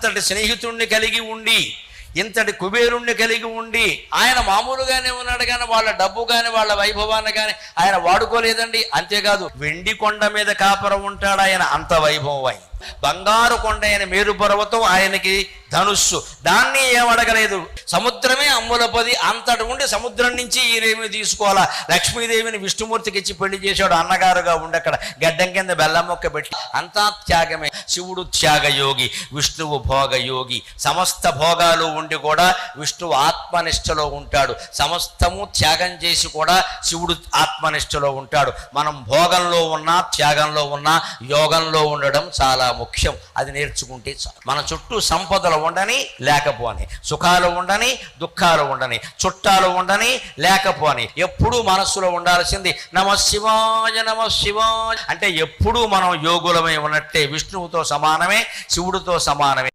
అంతటి స్నేహితుణ్ణి కలిగి ఉండి, ఇంతటి కుబేరుణ్ణి కలిగి ఉండి, ఆయన మామూలుగానే ఉన్నాడు కానీ వాళ్ళ డబ్బు కానీ వాళ్ళ వైభవాన్ని కానీ ఆయన వాడుకోలేదండి. అంతేకాదు వెండి కొండ మీద కాపురం ఉంటాడు ఆయన, అంత వైభవం ఆయన. బంగారు కొండ అయిన మేరు పర్వతం ఆయనకి ధనుస్సు, దాన్ని ఏమడగలేదు. సముద్రమే అమ్ములపది అంతటి ఉండి సముద్రం నుంచి ఈయనేమి తీసుకోవాలా. లక్ష్మీదేవిని విష్ణుమూర్తికి ఇచ్చి పెళ్లి చేశాడు అన్నగారుగా ఉండి, అక్కడ గడ్డం కింద బెల్లం మొక్క పెట్టి. అంతా త్యాగమే. శివుడు త్యాగయోగి, విష్ణువు భోగయోగి. సమస్త భోగాలు ఉండి కూడా విష్ణువు ఆత్మనిష్టలో ఉంటాడు. సమస్తము త్యాగం చేసి కూడా శివుడు ఆత్మనిష్టలో ఉంటాడు. మనం భోగంలో ఉన్నా, త్యాగంలో ఉన్నా, యోగంలో ఉండడం చాలా ముఖ్యం. అది నేర్చుకుంటే చాలు. మన చుట్టూ సంపదలు ఉండని లేకపోని, సుఖాలు ఉండని దుఃఖాలు ఉండని, చుట్టాలు ఉండని లేకపోని, ఎప్పుడూ మనస్సులో ఉండాల్సింది నమ శివాయ నమ శివాయ అంటే ఎప్పుడూ మనం యోగులమై ఉన్నట్టే. విష్ణువుతో సమానమే, శివుడితో సమానమే.